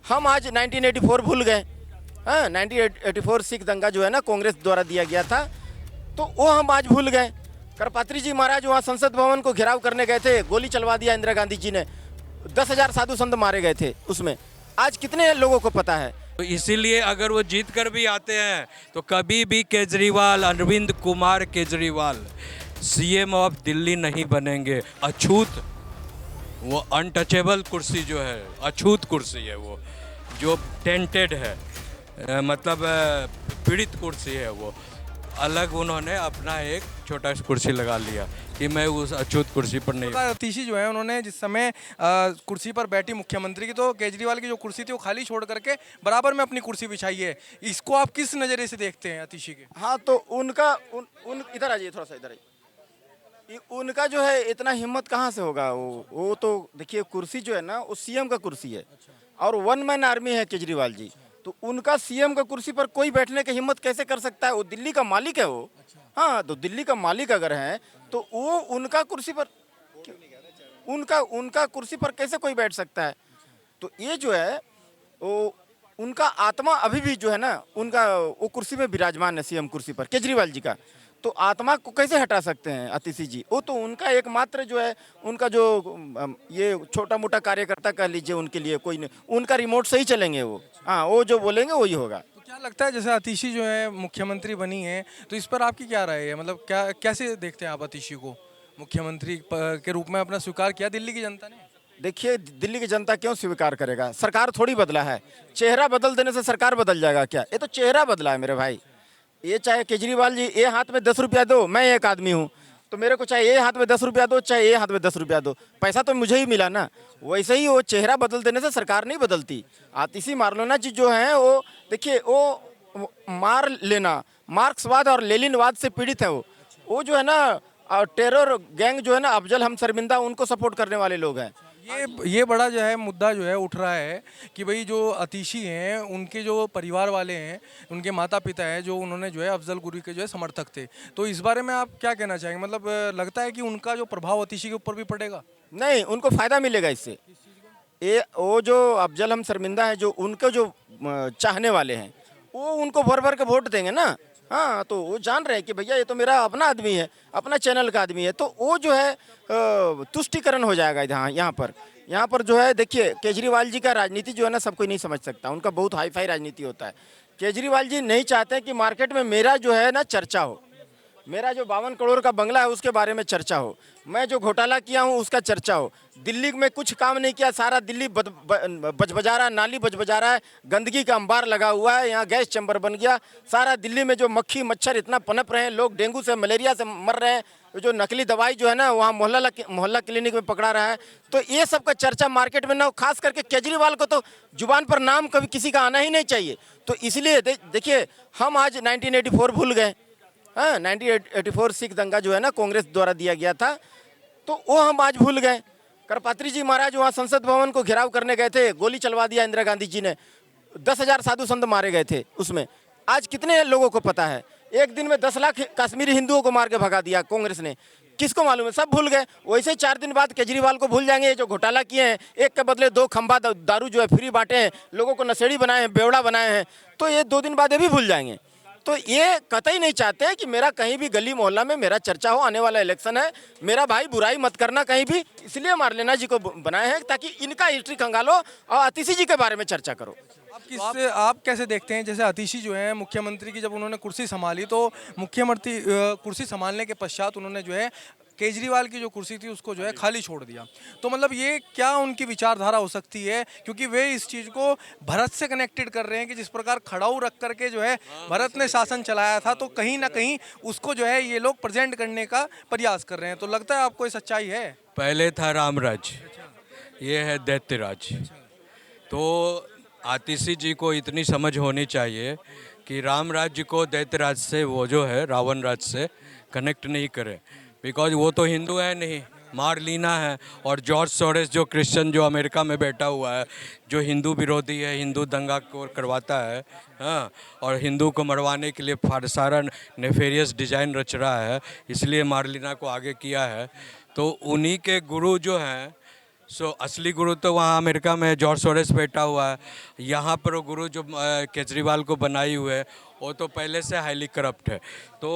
हम आज 1984 भूल गए। हाँ, 1984 सिख दंगा जो है ना कांग्रेस द्वारा दिया गया था, तो वो हम आज भूल गए। करपात्री जी महाराज वहाँ संसद भवन को घेराव करने गए थे, गोली चलवा दिया इंदिरा गांधी जी ने, 10,000 साधु संत मारे गए थे उसमें। आज कितने लोगों को पता है? तो इसीलिए अगर वो जीत कर भी आते हैं तो कभी भी केजरीवाल, अरविंद कुमार केजरीवाल सीएम ऑफ दिल्ली नहीं बनेंगे। अछूत, वो अनटचेबल कुर्सी जो है, अछूत कुर्सी है वो, जो टेंटेड है, मतलब पीड़ित कुर्सी है वो। अलग उन्होंने अपना एक छोटा सा कुर्सी लगा लिया कि मैं उस अछूत कुर्सी पर नहीं। आतिशी जो है उन्होंने जिस समय कुर्सी पर बैठी मुख्यमंत्री की, तो केजरीवाल की जो कुर्सी थी वो खाली छोड़ करके बराबर में अपनी कुर्सी बिछाई है। इसको आप किस नज़रिए से देखते हैं आतिशी के? हाँ, तो उनका इधर आ जाइए, थोड़ा सा इधर आइए। उनका जो है इतना हिम्मत कहाँ से होगा? वो तो देखिए, कुर्सी जो है ना वो सीएम का कुर्सी है और वन मैन आर्मी है केजरीवाल जी। तो उनका सीएम का कुर्सी पर कोई बैठने की हिम्मत कैसे कर सकता है? वो दिल्ली का मालिक है वो। हाँ, तो दिल्ली का मालिक अगर है तो वो उनका कुर्सी पर उनका कुर्सी पर कैसे कोई बैठ सकता है? तो ये जो है वो उनका आत्मा अभी भी जो है ना, उनका वो कुर्सी में विराजमान है, सीएम कुर्सी पर केजरीवाल जी का। तो आत्मा को कैसे हटा सकते हैं आतिशी जी? वो तो उनका एकमात्र जो है, उनका जो ये छोटा मोटा कार्यकर्ता कह लीजिए, उनके लिए कोई नहीं, उनका रिमोट से ही चलेंगे वो। हाँ, वो जो बोलेंगे वही होगा। तो क्या लगता है, जैसे आतिशी जो है मुख्यमंत्री बनी है, तो इस पर आपकी क्या राय है? मतलब क्या, कैसे देखते हैं आप आतिशी को? मुख्यमंत्री के रूप में अपना स्वीकार किया दिल्ली की जनता ने। देखिए, दिल्ली की जनता क्यों स्वीकार करेगा? सरकार थोड़ी बदला है। चेहरा बदल देने से सरकार बदल जाएगा क्या? ये तो चेहरा बदला है मेरे भाई। ये चाहे केजरीवाल जी ये हाथ में 10 रुपया दो, मैं एक आदमी हूँ, तो मेरे को चाहे ये हाथ में 10 रुपया दो, चाहे ये हाथ में 10 रुपया दो, पैसा तो मुझे ही मिला ना। वैसे ही वो चेहरा बदल देने से सरकार नहीं बदलती। आतिशी मार्लेना जी जो हैं वो देखिए, वो मार लेना, मार्क्सवाद और लेनिनवाद से पीड़ित है वो जो है ना, टेरर गैंग जो है ना, अफजल हम शर्मिंदा, उनको सपोर्ट करने वाले लोग हैं। ये बड़ा जो है मुद्दा जो है उठ रहा है कि भाई जो आतिशी हैं उनके जो परिवार वाले हैं, उनके माता पिता हैं, जो उन्होंने जो है अफजल गुरु के जो है समर्थक थे। तो इस बारे में आप क्या कहना चाहेंगे? मतलब लगता है कि उनका जो प्रभाव आतिशी के ऊपर भी पड़ेगा? नहीं, उनको फायदा मिलेगा इससे। ये वो जो अफजल हम शर्मिंदा है, जो उनके जो चाहने वाले हैं, वो उनको भर भर के वोट देंगे ना। हाँ, तो वो जान रहे हैं कि भैया ये तो मेरा अपना आदमी है, अपना चैनल का आदमी है, तो वो जो है तुष्टिकरण हो जाएगा। यहाँ पर जो है देखिए, केजरीवाल जी का राजनीति जो है ना सब कोई नहीं समझ सकता, उनका बहुत हाई फाई राजनीति होता है। केजरीवाल जी नहीं चाहते कि मार्केट में मेरा जो है ना चर्चा हो, मेरा जो 52 करोड़ का बंगला है उसके बारे में चर्चा हो, मैं जो घोटाला किया हूँ उसका चर्चा हो। दिल्ली में कुछ काम नहीं किया, सारा दिल्ली बजबजा रहा है, नाली बजबजा रहा है, गंदगी का अंबार लगा हुआ है, यहाँ गैस चैम्बर बन गया। सारा दिल्ली में जो मक्खी मच्छर इतना पनप रहे हैं, लोग डेंगू से मलेरिया से मर रहे हैं, जो नकली दवाई जो है ना वहाँ मोहल्ला क्लिनिक में पकड़ा रहा है। तो ये सब का चर्चा मार्केट में ना, खास करके केजरीवाल को तो जुबान पर नाम कभी किसी का आना ही नहीं चाहिए। तो इसलिए देखिए, हम आज 1984 भूल गए। हाँ, 1984 सिख दंगा जो है ना कांग्रेस द्वारा दिया गया था, तो वो हम आज भूल गए। करपात्री जी महाराज वहाँ संसद भवन को घेराव करने गए थे, गोली चलवा दिया इंदिरा गांधी जी ने, 10,000 साधु संत मारे गए थे उसमें। आज कितने लोगों को पता है? एक दिन में 10 लाख कश्मीरी हिंदुओं को मार के भगा दिया कांग्रेस ने। किसको मालूम है? सब भूल गए। वैसे ही 4 दिन बाद केजरीवाल को भूल जाएंगे, जो घोटाला किए हैं, एक के बदले 2 खंभा दारू जो है फ्री बांटे हैं, लोगों को नशेड़ी बनाए हैं, बेवड़ा बनाए हैं, तो ये 2 दिन बाद ये भी भूल जाएंगे। तो ये कतई नहीं चाहते हैं कि मेरा कहीं भी गली मोहल्ला में मेरा चर्चा हो। आने वाला इलेक्शन है, मेरा भाई बुराई मत करना कहीं भी, इसलिए मार्लेना जी को बनाए हैं ताकि इनका हिस्ट्री खंगालो और आतिशी जी के बारे में चर्चा करो। आप कैसे देखते हैं, जैसे आतिशी जो है मुख्यमंत्री की जब उन्होंने कुर्सी संभाली, तो मुख्यमंत्री कुर्सी संभालने के पश्चात उन्होंने जो है केजरीवाल की जो कुर्सी थी उसको जो है खाली छोड़ दिया। तो मतलब ये क्या उनकी विचारधारा हो सकती है? क्योंकि वे इस चीज़ को भरत से कनेक्टेड कर रहे हैं कि जिस प्रकार खड़ाऊ रख करके जो है भरत ने शासन चलाया था, तो कहीं ना कहीं उसको जो है ये लोग प्रेजेंट करने का प्रयास कर रहे हैं। तो लगता है आपको ये सच्चाई है? पहले था रामराज, ये है दैत्यराज। तो आतिशी जी को इतनी समझ होनी चाहिए कि राम राज्य को दैत्यराज से, वो जो है रावण राज से कनेक्ट नहीं करे, बिकॉज वो तो हिंदू है नहीं, मार्लेना है। और जॉर्ज सोरेस जो क्रिश्चियन जो अमेरिका में बैठा हुआ है, जो हिंदू विरोधी है, हिंदू दंगा को करवाता है, हाँ, और हिंदू को मरवाने के लिए सारा नेफेरियस डिज़ाइन रच रहा है, इसलिए मार्लेना को आगे किया है। तो उन्हीं के गुरु जो हैं सो असली गुरु तो वहाँ अमेरिका में जॉर्ज सोरेस बैठा हुआ है। यहाँ पर वो गुरु जो केजरीवाल को बनाई हुए है वो तो पहले से हाईली करप्ट है। तो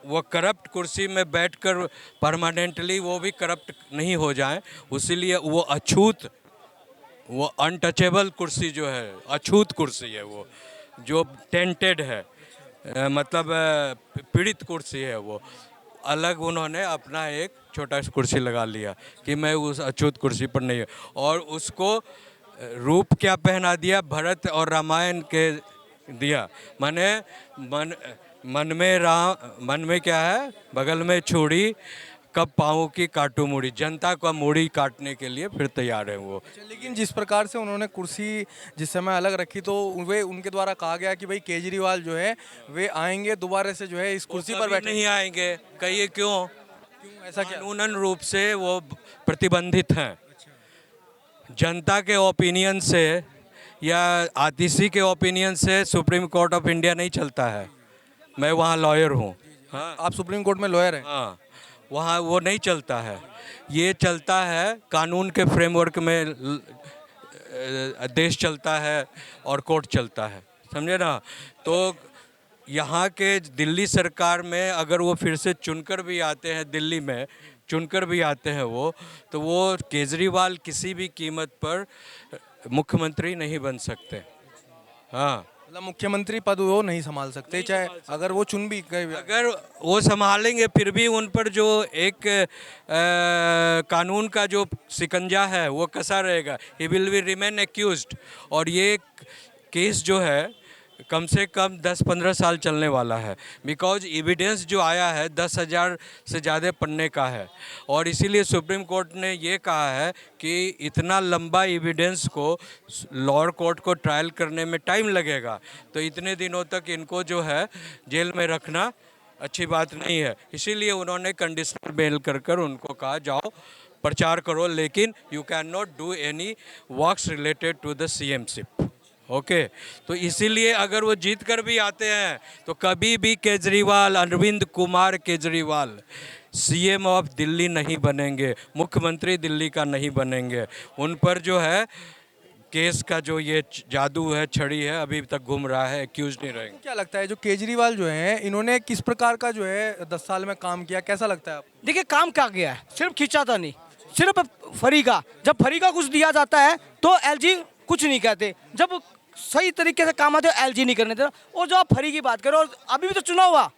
वो करप्ट कुर्सी में बैठकर परमानेंटली वो भी करप्ट नहीं हो जाए, उसीलिए वो अछूत, वो अनटचेबल कुर्सी जो है, अछूत कुर्सी है वो, जो टेंटेड है, मतलब पीड़ित कुर्सी है वो। अलग उन्होंने अपना एक छोटा सा कुर्सी लगा लिया कि मैं उस अछूत कुर्सी पर नहीं हूँ। और उसको रूप क्या पहना दिया, भरत और रामायण के दिया। माने मन में क्या है, बगल में छुरी, कब पाऊँ की काटू मूड़ी, जनता का मूड़ी काटने के लिए फिर तैयार है वो। अच्छा, लेकिन जिस प्रकार से उन्होंने कुर्सी जिस समय अलग रखी तो वे उनके द्वारा कहा गया कि भाई केजरीवाल जो है वे आएंगे दोबारा से जो है इस कुर्सी पर बैठे। नहीं आएंगे, कहिए क्यों? ऐसा क्या? कानूनन रूप से वो प्रतिबंधित हैं। जनता के ओपिनियन से या आतिशी के ओपिनियन से सुप्रीम कोर्ट ऑफ इंडिया नहीं चलता है। मैं वहाँ लॉयर हूँ। हाँ, आप सुप्रीम कोर्ट में लॉयर हैं? हाँ, वहाँ वो नहीं चलता है। ये चलता है कानून के फ्रेमवर्क में, देश चलता है और कोर्ट चलता है, समझे ना। तो यहाँ के दिल्ली सरकार में अगर वो फिर से चुनकर भी आते हैं, दिल्ली में चुनकर भी आते हैं वो, तो वो केजरीवाल किसी भी कीमत पर मुख्यमंत्री नहीं बन सकते। हाँ, मतलब मुख्यमंत्री पद वो नहीं संभाल सकते, चाहे अगर वो चुन भी गए। अगर वो संभालेंगे फिर भी उन पर जो एक कानून का जो शिकंजा है वो कसा रहेगा। He will be remain accused. और ये केस जो है कम से कम 10-15 साल चलने वाला है, बिकॉज एविडेंस जो आया है 10,000 से ज़्यादा पन्ने का है। और इसीलिए सुप्रीम कोर्ट ने ये कहा है कि इतना लंबा एविडेंस को लोअर कोर्ट को ट्रायल करने में टाइम लगेगा, तो इतने दिनों तक इनको जो है जेल में रखना अच्छी बात नहीं है। इसीलिए उन्होंने कंडीशनल बेल कर उनको कहा जाओ प्रचार करो, लेकिन you can not do any works related to the CM-शिप। ओके, तो इसीलिए अगर वो जीत कर भी आते हैं तो कभी भी केजरीवाल, अरविंद कुमार केजरीवाल CM ऑफ दिल्ली नहीं बनेंगे, मुख्यमंत्री दिल्ली का नहीं बनेंगे। उन पर जो है केस का जो ये जादू है, छड़ी है, अभी तक घूम रहा है, एक्यूज नहीं रहेंगे। क्या लगता है जो केजरीवाल जो हैं इन्होंने किस प्रकार का जो है 10 साल में काम किया, कैसा लगता है आपको? देखिए काम क्या किया है, सिर्फ खींचाता नहीं, सिर्फ फ्री का। जब फ्री का कुछ दिया जाता है तो LG कुछ नहीं कहते, जब सही तरीके से काम आते हो LG नहीं करने देता। और जो आप फ्री की बात करो, और अभी भी तो चुनाव हुआ,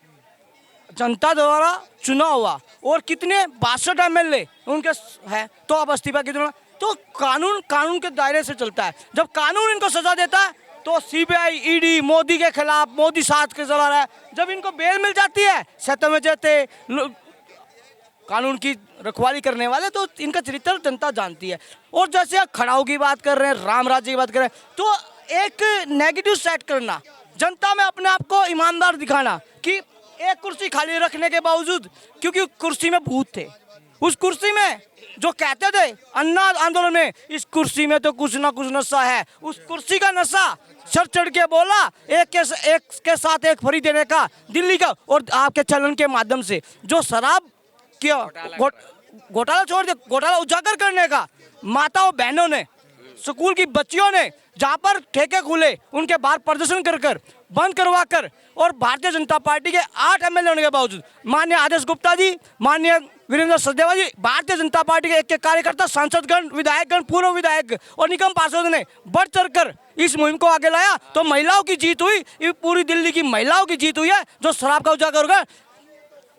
जनता द्वारा चुनाव हुआ, और कितने 62 MLA उनके हैं, तो आप इस्तीफा कितना। तो कानून के दायरे से चलता है। जब कानून इनको सजा देता है तो CBI, ED मोदी के खिलाफ, मोदी साथ के चला रहा है। जब इनको बेल मिल जाती है, सत्य में जाते कानून की रखवाली करने वाले, तो इनका चरित्र जनता जानती है। और जैसे आप खड़ाऊ की बात कर रहे हैं, राम राज्य की बात कर रहे हैं, तो एक नेगेटिव सेट करना, जनता में अपने आप को ईमानदार दिखाना कि एक कुर्सी खाली रखने के बावजूद, क्योंकि कुर्सी में भूत थे, उस कुर्सी में जो कहते थे अन्ना आंदोलन में, इस कुर्सी में तो कुछ ना कुछ नशा है, उस कुर्सी का नशा सर चढ़ के बोला, एक के साथ एक फ्री देने का दिल्ली का। और आपके चलन के माध्यम से जो शराब किया, घोटाला छोड़ दे, घोटाला उजागर करने का, माताओं बहनों ने, स्कूल की बच्चियों ने, जहाँ पर ठेके खुले उनके बाहर प्रदर्शन कर बंद करवा कर, और भारतीय जनता पार्टी के 8 MLA होने के बावजूद, माननीय आदेश गुप्ता जी, माननीय वीरेंद्र सचदेवा जी, भारतीय जनता पार्टी के एक कार्यकर्ता, सांसदगण, विधायकगण, पूर्व विधायक और निगम पार्षद ने बढ़ चढ़कर इस मुहिम को आगे लाया। तो महिलाओं की जीत हुई, ये पूरी दिल्ली की महिलाओं की जीत हुई है, जो शराब का उजागर होगा।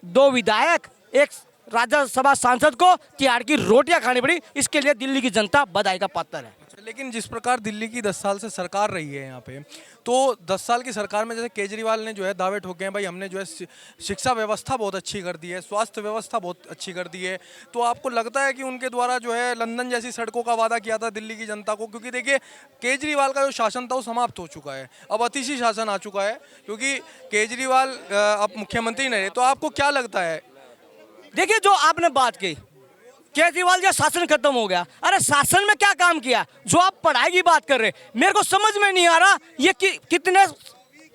2 विधायक, एक राज्यसभा सांसद को तिहाड़ की रोटियां खानी पड़ी, इसके लिए दिल्ली की जनता बधाई का पात्र है। लेकिन जिस प्रकार दिल्ली की 10 साल से सरकार रही है यहाँ पे, तो 10 साल की सरकार में जैसे केजरीवाल ने जो है दावे ठोके हैं, भाई हमने जो है शिक्षा व्यवस्था बहुत अच्छी कर दी है, स्वास्थ्य व्यवस्था बहुत अच्छी कर दी है, तो आपको लगता है कि उनके द्वारा जो है लंदन जैसी सड़कों का वादा किया था दिल्ली की जनता को? क्योंकि देखिए केजरीवाल का जो शासन था वो समाप्त हो चुका है, अब अतिशी शासन आ चुका है, क्योंकि केजरीवाल अब मुख्यमंत्री नहीं रहे। तो आपको क्या लगता है? देखिए जो आपने बात की, केजरीवाल का शासन खत्म हो गया, अरे शासन में क्या काम किया? जो आप पढ़ाई की बात कर रहे हैं, मेरे को समझ में नहीं आ रहा ये कितने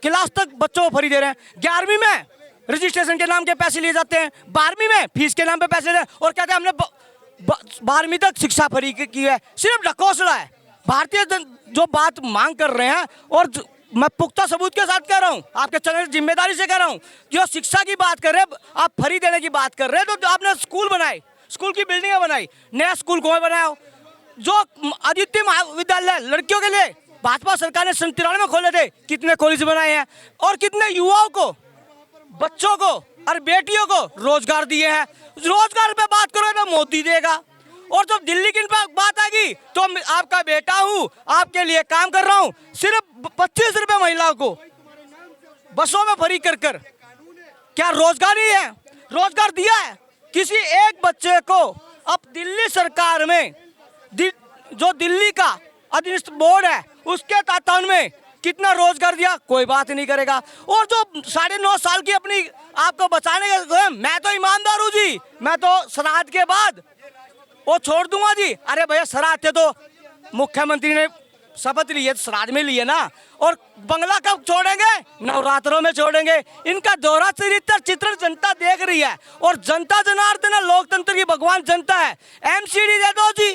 क्लास तक बच्चों को फ्री दे रहे हैं। 11वीं में रजिस्ट्रेशन के नाम के पैसे लिए जाते हैं, 12वीं में फीस के नाम पे पैसे दे, और कहते हैं हमने 12वीं तक शिक्षा फ्री की है, सिर्फ ढकोसला है। भारतीय जो बात मांग कर रहे हैं, और मैं पुख्ता सबूत के साथ कह रहा हूं, आपके चैनल की जिम्मेदारी से कह रहा हूं, जो शिक्षा की बात कर रहे हैं, आप फ्री देने की बात कर रहे हैं, तो आपने स्कूल बनाए, स्कूल की बिल्डिंगें बनाई, नया स्कूल कौन बनाया हो? जो आदित्य महाविद्यालय लड़कियों के लिए भाजपा सरकार ने 93 में खोले थे, कितने कॉलेज बनाए हैं, और कितने युवाओं को, बच्चों को और बेटियों को रोजगार दिए हैं। रोजगार पे बात करो तो मोदी देगा, और जब दिल्ली की बात आएगी तो आपका बेटा हूं, आपके लिए काम कर रहा हूं, सिर्फ 25 रुपए महिलाओं को बसों में फ्री कर कर। क्या रोजगार ही है? रोजगार दिया है किसी एक बच्चे को? अब दिल्ली सरकार में जो दिल्ली का अधीनस्थ बोर्ड है, उसके तत्वावधान में कितना रोजगार दिया? कोई बात नहीं करेगा। और जो 9.5 साल की अपनी आपको बचाने के, मैं तो ईमानदार हूं जी, मैं तो श्राद्ध के बाद वो छोड़ दूंगा जी। अरे भैया, श्राद्ध थे तो मुख्यमंत्री ने शपथ ली है, श्राद्ध में लिए ना, और बंगला कब छोड़ेंगे? नवरात्रों में छोड़ेंगे। इनका दोहरा चरित्र चित्रण जनता देख रही है, और जनता जनार्दन है, लोकतंत्र की भगवान जनता है। एमसीडी दे दो जी,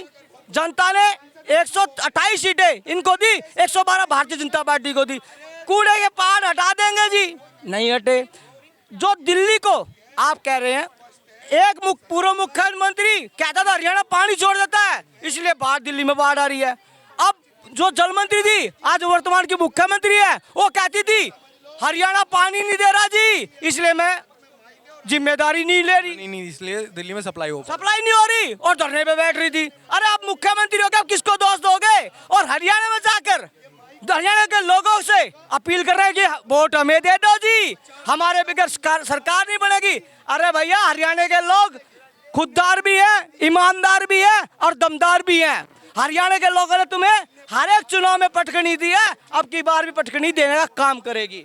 जनता ने 128 सीटें इनको दी, 112 भारतीय जनता पार्टी को दी। कूड़े के पहाड़ हटा देंगे जी, नहीं हटे। जो दिल्ली को आप कह रहे हैं, एक पूर्व मुख्यमंत्री कहता था हरियाणा पानी छोड़ देता है, इसलिए बाहर दिल्ली में बाढ़ आ रही है। अब जो जल मंत्री थी, आज वर्तमान की मुख्यमंत्री है, वो कहती थी हरियाणा पानी नहीं दे रहा जी, इसलिए मैं जिम्मेदारी नहीं ले रही, नहीं, इसलिए दिल्ली में सप्लाई नहीं हो रही, और धरने पे बैठ रही थी। अरे आप मुख्यमंत्री हो, क्या किसको दोष दोगे? और हरियाणा में जाकर हरियाणा के लोगों से अपील कर रहे हैं कि वोट हमें दे दो जी, हमारे बगैर सरकार नहीं बनेगी। अरे भैया, हरियाणा के लोग खुददार भी हैं, ईमानदार भी हैं और दमदार भी हैं। हरियाणा के लोगों ने तुम्हें हर एक चुनाव में पटखनी दी है, अब की बार भी पटखनी देने का काम करेगी।